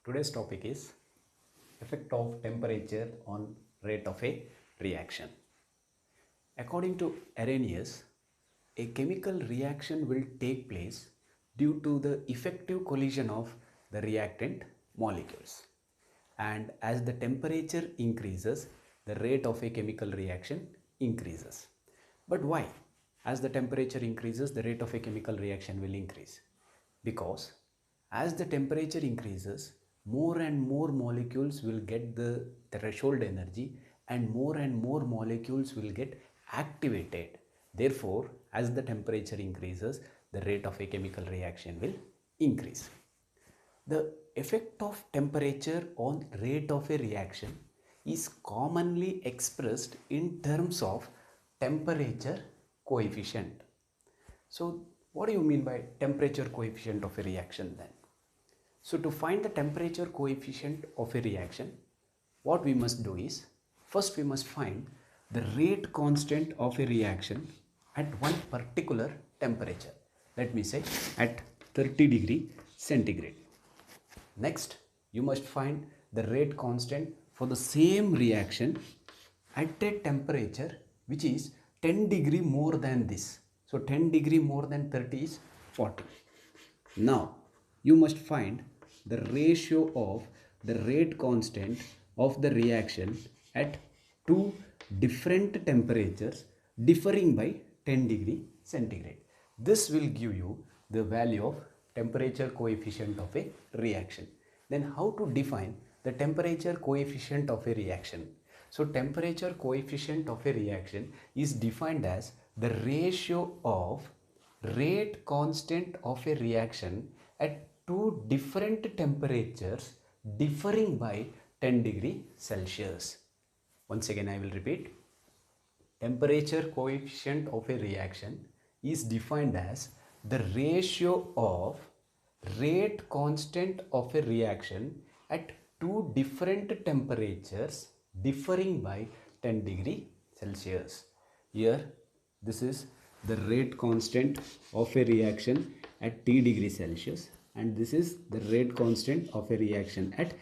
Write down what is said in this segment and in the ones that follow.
Today's topic is effect of temperature on rate of a reaction. According to Arrhenius, a chemical reaction will take place due to the effective collision of the reactant molecules. And as the temperature increases, the rate of a chemical reaction increases. But why? As the temperature increases, the rate of a chemical reaction will increase. Because as the temperature increases, more and more molecules will get the threshold energy and more molecules will get activated. Therefore, as the temperature increases, the rate of a chemical reaction will increase. The effect of temperature on rate of a reaction is commonly expressed in terms of temperature coefficient. So what do you mean by temperature coefficient of a reaction then? So to find the temperature coefficient of a reaction, what we must do is, first we must find the rate constant of a reaction at one particular temperature. Let me say at 30 degree centigrade. Next, you must find the rate constant for the same reaction at a temperature which is 10 degree more than this. So 10 degree more than 30 is 40. Now, you must find the ratio of the rate constant of the reaction at two different temperatures differing by 10 degree centigrade. This will give you the value of temperature coefficient of a reaction. Then how to define the temperature coefficient of a reaction? So temperature coefficient of a reaction is defined as the ratio of rate constant of a reaction at two different temperatures differing by 10 degree Celsius. Once again I will repeat. Temperature coefficient of a reaction is defined as the ratio of rate constant of a reaction at two different temperatures differing by 10 degree Celsius. Here this is the rate constant of a reaction at T degree Celsius, and this is the rate constant of a reaction at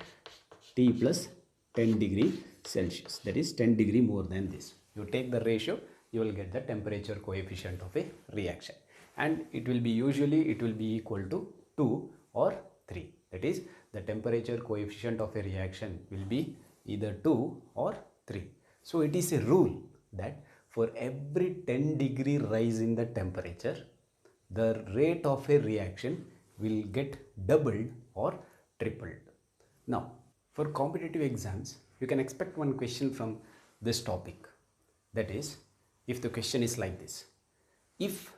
T plus 10 degree Celsius, that is 10 degree more than this. You take the ratio, you will get the temperature coefficient of a reaction, and it will be equal to 2 or 3. That is, the temperature coefficient of a reaction will be either 2 or 3. So it is a rule that for every 10 degree rise in the temperature, the rate of a reaction will get doubled or tripled. Now, for competitive exams, you can expect one question from this topic. That is, if the question is like this: if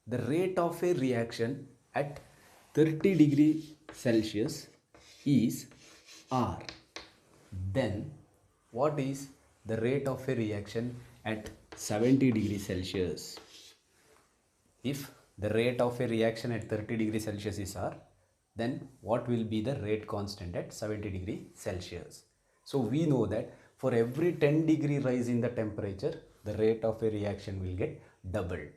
the rate of a reaction at 30 degree Celsius is R, then what is the rate of a reaction at 70 degree Celsius? If the rate of a reaction at 30 degree Celsius is R, then what will be the rate constant at 70 degree Celsius? So we know that for every 10 degree rise in the temperature, the rate of a reaction will get doubled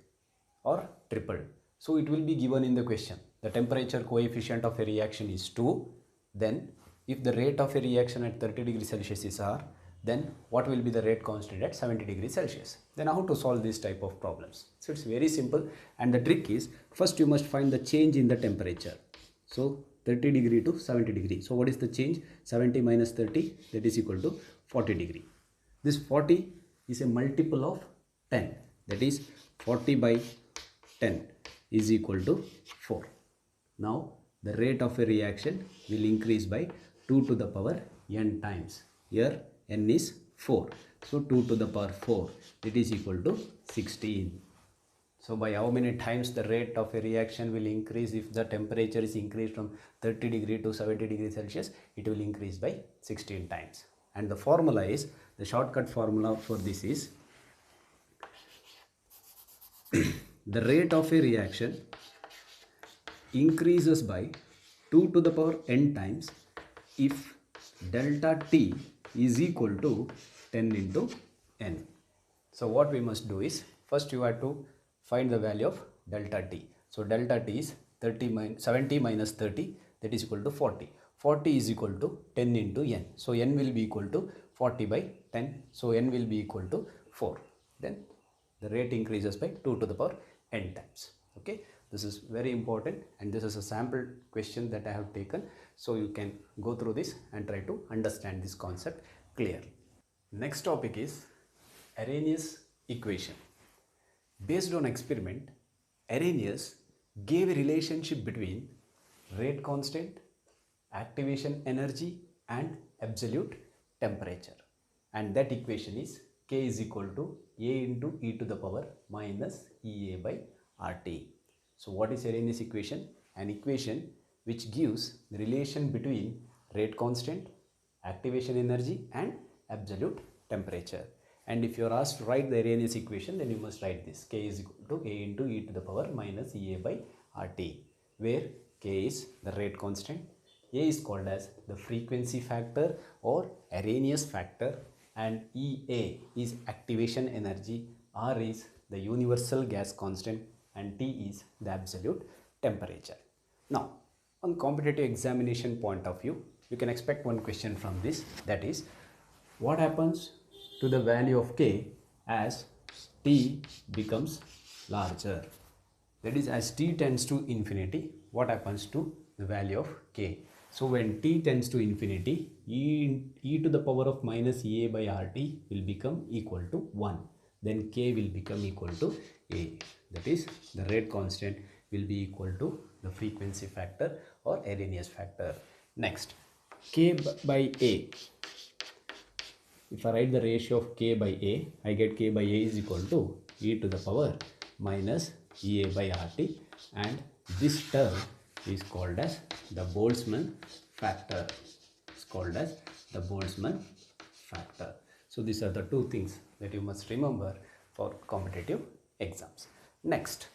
or tripled. So it will be given in the question. The temperature coefficient of a reaction is 2. Then if the rate of a reaction at 30 degree Celsius is R, then what will be the rate constant at 70 degree Celsius? Then how to solve this type of problems? So it's very simple, and the trick is, first you must find the change in the temperature. So 30 degree to 70 degree. So what is the change? 70 minus 30, that is equal to 40 degree. This 40 is a multiple of 10. That is 40 by 10 is equal to 4. Now the rate of a reaction will increase by 2 to the power n times. Here n is 4. So 2 to the power 4, it is equal to 16. So by how many times the rate of a reaction will increase if the temperature is increased from 30 degree to 70 degree Celsius? It will increase by 16 times. And the formula is, the shortcut formula for this is the rate of a reaction increases by 2 to the power n times if delta T is equal to 10 into n. So what we must do is, first you have to find the value of delta T. So delta T is 70 minus 30, that is equal to 40. 40 is equal to 10 into n. So n will be equal to 40 by 10. So n will be equal to 4. Then the rate increases by 2 to the power n times. Okay, this is very important, and this is a sample question that I have taken. So you can go through this and try to understand this concept clearly. Next topic is Arrhenius equation. Based on experiment, Arrhenius gave a relationship between rate constant, activation energy and absolute temperature, and that equation is K is equal to A into e to the power minus EA by RT. So what is Arrhenius equation? An equation which gives the relation between rate constant, activation energy and absolute temperature. And if you are asked to write the Arrhenius equation, then you must write this: K is equal to A into e to the power minus EA by RT, where K is the rate constant, A is called as the frequency factor or Arrhenius factor, and EA is activation energy, R is the universal gas constant, and T is the absolute temperature. Now, on competitive examination point of view, you can expect one question from this, that is, what happens to the value of K as T becomes larger? That is, as T tends to infinity, what happens to the value of K? So when T tends to infinity, e to the power of minus EA by RT will become equal to 1. Then K will become equal to A. That is, the rate constant will be equal to the frequency factor or Arrhenius factor. Next, K by A. If I write the ratio of K by A, I get K by A is equal to e to the power minus EA by RT, and this term is called as the Boltzmann factor. It's called as the Boltzmann factor. So these are the two things that you must remember for competitive exams. Next,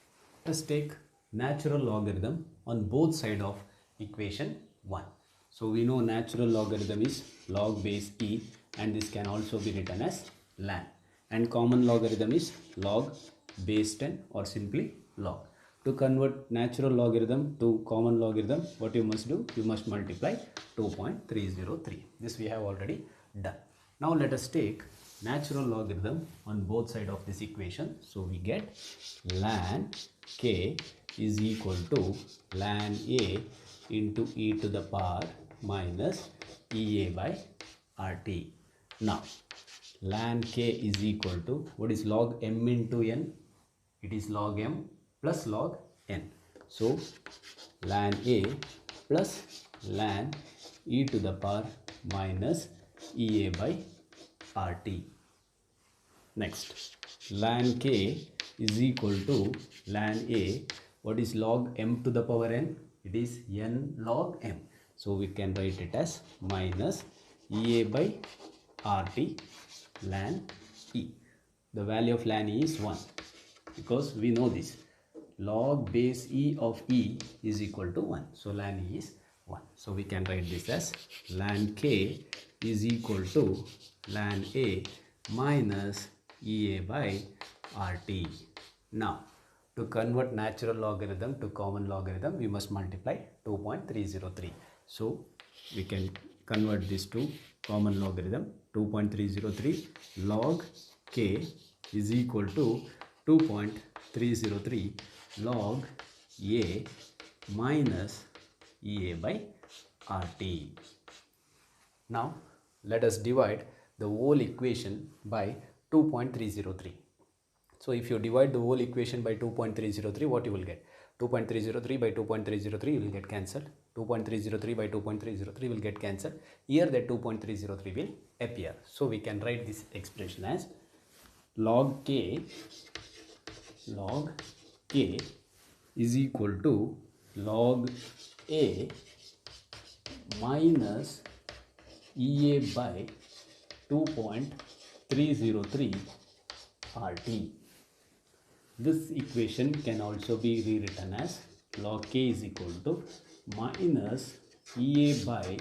let us take natural logarithm on both sides of equation 1. So we know natural logarithm is log base e, and this can also be written as ln, and common logarithm is log base 10 or simply log. To convert natural logarithm to common logarithm, what you must do? You must multiply 2.303. This we have already done. Now let us take natural logarithm on both sides of this equation. So we get ln K is equal to ln A into e to the power minus EA by RT. Now ln K is equal to, what is log m into n? It is log m plus log n. So ln A plus ln e to the power minus EA by RT. Next, ln K is equal to ln A. What is log m to the power n? It is n log m. So we can write it as minus EA by RT ln E. The value of ln E is 1, because we know this. Log base E of E is equal to 1. So ln E is 1. So we can write this as ln K is equal to ln A minus EA by RT. Now, to convert natural logarithm to common logarithm, we must multiply 2.303. So we can convert this to common logarithm. 2.303 log K is equal to 2.303 log A minus EA by RT. Now let us divide the whole equation by 2.303. So if you divide the whole equation by 2.303, what you will get? 2.303 by 2.303 will get cancelled. 2.303 by 2.303 will get cancelled. Here that 2.303 will appear. So we can write this expression as log K is equal to log A minus EA by 2.303 RT. This equation can also be rewritten as log K is equal to minus EA by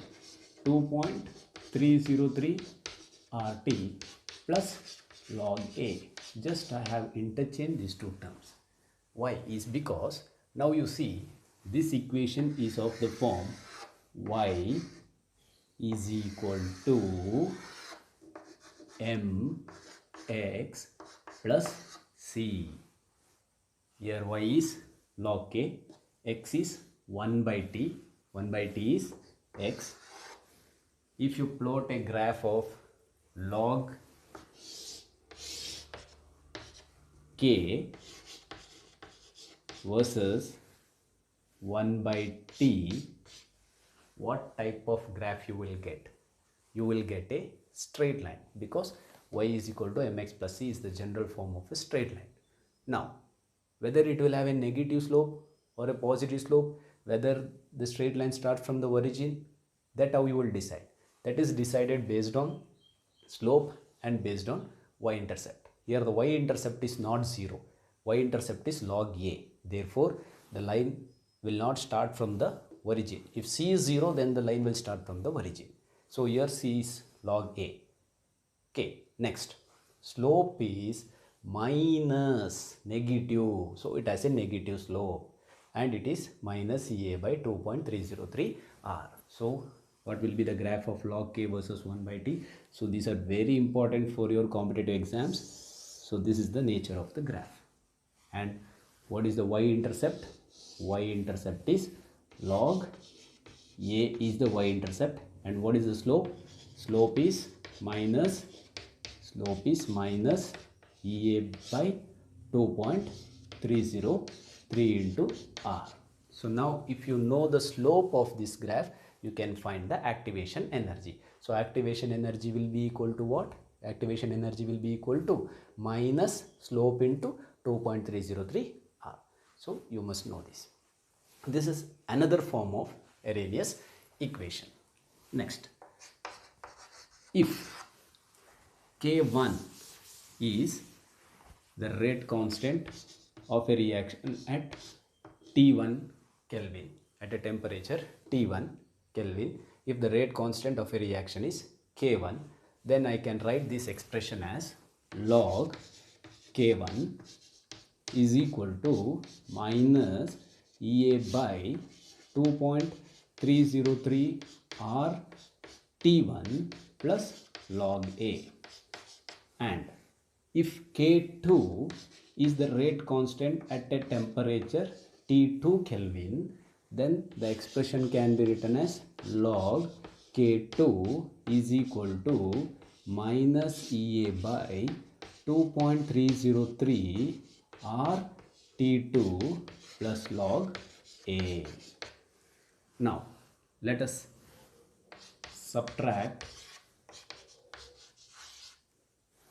2.303 RT plus log A. Just I have interchanged these two terms. Why? Is because now you see this equation is of the form y is equal to mx plus c. Here y is log k, x is 1 by t, 1 by t is x. If you plot a graph of log k versus 1 by t, what type of graph you will get? You will get a straight line, because y is equal to mx plus c is the general form of a straight line. Now, whether it will have a negative slope or a positive slope, whether the straight line starts from the origin, that how you will decide. That is decided based on slope and based on y-intercept. Here the y-intercept is not 0. Y-intercept is log a. Therefore, the line will not start from the origin. If c is 0, then the line will start from the origin. So here c is log a. Okay, next. Slope is minus negative. So it has a negative slope. And it is minus Ea by 2.303 r. So what will be the graph of log k versus 1 by t? So these are very important for your competitive exams. So this is the nature of the graph. And what is the y-intercept? Y-intercept is log a is the y-intercept. And what is the slope? Slope is minus Ea by 2.303 into r. So now if you know the slope of this graph, you can find the activation energy. So activation energy will be equal to what? Activation energy will be equal to minus slope into 2.303 r. So you must know this. This is another form of Arrhenius equation. Next, if K1 is the rate constant of a reaction at T1 Kelvin, at a temperature T1 Kelvin, if the rate constant of a reaction is K1, then I can write this expression as log K1 is equal to minus Ea by 2.303 r T1 plus log A. And if K2 is the rate constant at a temperature T2 Kelvin, then the expression can be written as log K2 is equal to minus Ea by 2.303 r T2 plus log A. Now, let us subtract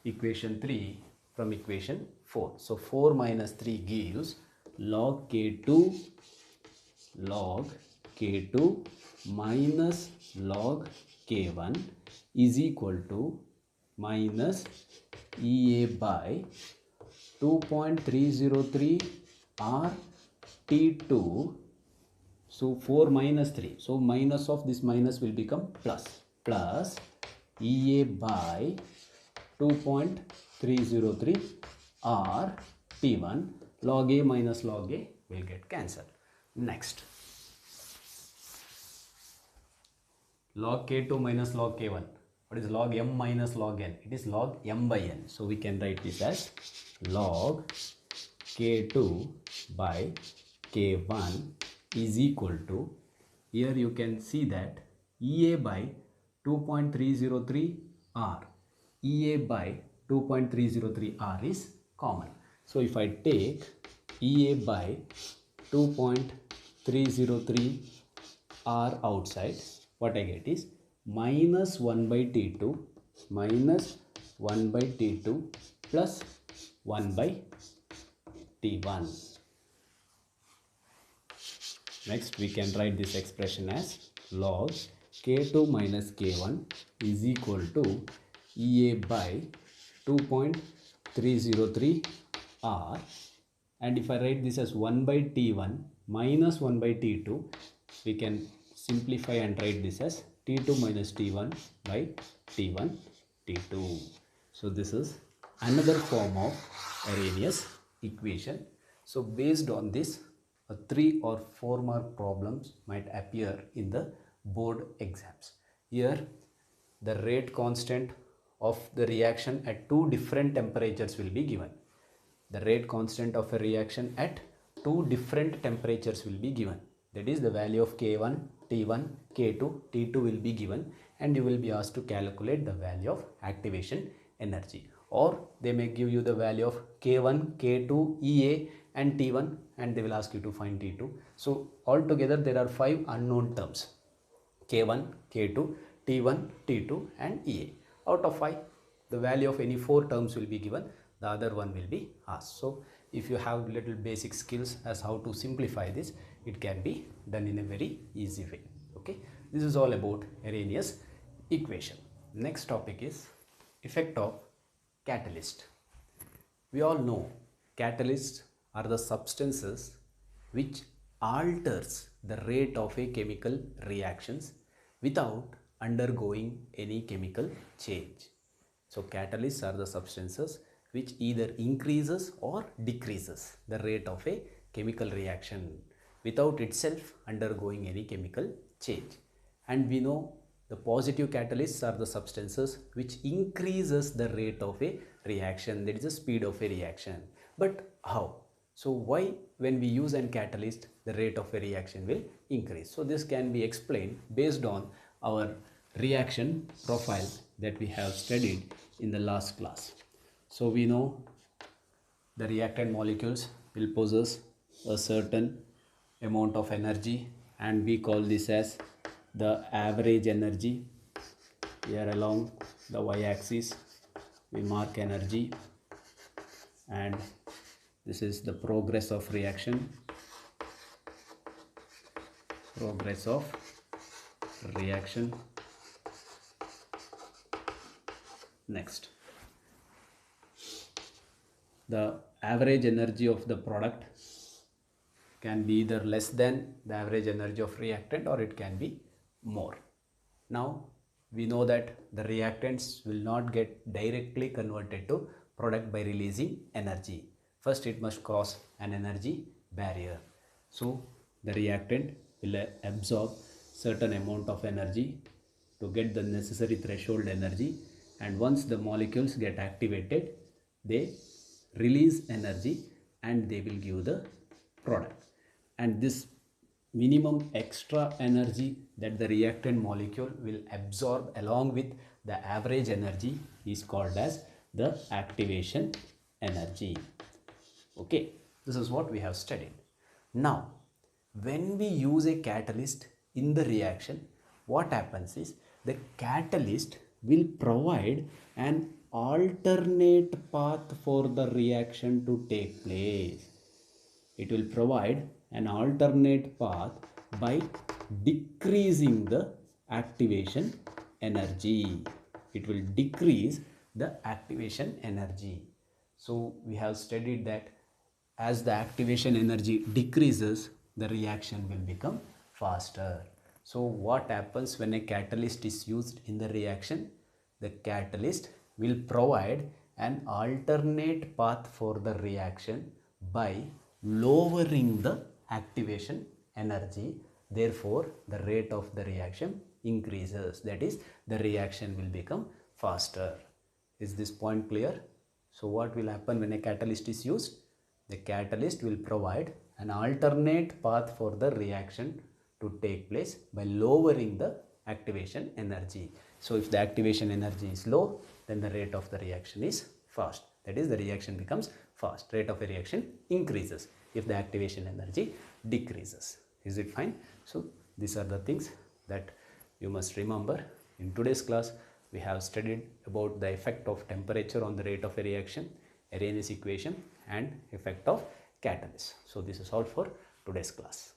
equation 3 from equation 4. So 4 minus 3 gives log K2 minus log K1 is equal to minus Ea by 2.303 r T2. So 4 minus 3. So minus of this minus will become plus Ea by 2.303 r T1. Log A minus log A will get cancelled. Next, log K2 minus log K1. What is log M minus log N? It is log M by N. So we can write this as log K2 by K1 is equal to, here you can see that Ea by 2.303 r. Ea by 2.303 r is common. So if I take Ea by 2.303 r outside, what I get is minus 1 by T2 plus 1 by T1. Next, we can write this expression as log K2 minus K1 is equal to Ea by 2.303 r, and if I write this as 1 by T1 minus 1 by T2, we can simplify and write this as T2 minus T1 by T1 T2. So this is another form of Arrhenius equation. So based on this, 3 or 4 mark problems might appear in the board exams. Here the rate constant of the reaction at two different temperatures will be given. The rate constant of a reaction at two different temperatures will be given. That is, the value of K1, T1, K2, T2 will be given, and you will be asked to calculate the value of activation energy. Or they may give you the value of K1, K2, EA and T1, and they will ask you to find T2. So altogether there are 5 unknown terms: K1, K2, T1, T2 and EA. Out of 5, the value of any 4 terms will be given, the other one will be asked. So if you have little basic skills as how to simplify this, it can be done in a very easy way. Okay, this is all about Arrhenius equation. Next topic is effect of catalyst. We all know catalysts are the substances which alters the rate of a chemical reactions without undergoing any chemical change. So catalysts are the substances which either increases or decreases the rate of a chemical reaction without itself undergoing any chemical change. And we know the positive catalysts are the substances which increases the rate of a reaction, that is the speed of a reaction. But how? So why when we use an catalyst the rate of a reaction will increase? So this can be explained based on our reaction profile that we have studied in the last class. So we know the reactant molecules will possess a certain amount of energy, and we call this as the average energy. Here along the y-axis we mark energy, and this is the progress of reaction, progress of reaction. Next, the average energy of the product can be either less than the average energy of reactant or it can be more. Now we know that the reactants will not get directly converted to product by releasing energy. First it must cross an energy barrier. So the reactant will absorb certain amount of energy to get the necessary threshold energy, and once the molecules get activated they release energy and they will give the product. And this minimum extra energy that the reactant molecule will absorb along with the average energy is called as the activation energy. Okay, this is what we have studied. Now when we use a catalyst in the reaction, what happens is the catalyst will provide an alternate path for the reaction to take place. It will provide an alternate path by decreasing the activation energy. It will decrease the activation energy. So we have studied that as the activation energy decreases, the reaction will become faster. So what happens when a catalyst is used in the reaction? The catalyst will provide an alternate path for the reaction by lowering the activation energy. Therefore the rate of the reaction increases, that is the reaction will become faster. Is this point clear? So what will happen when a catalyst is used? The catalyst will provide an alternate path for the reaction to take place by lowering the activation energy. So if the activation energy is low, then the rate of the reaction is fast, that is the reaction becomes fast, rate of a reaction increases if the activation energy decreases. Is it fine? So these are the things that you must remember. In today's class we have studied about the effect of temperature on the rate of a reaction, Arrhenius equation and effect of catalyst. So this is all for today's class.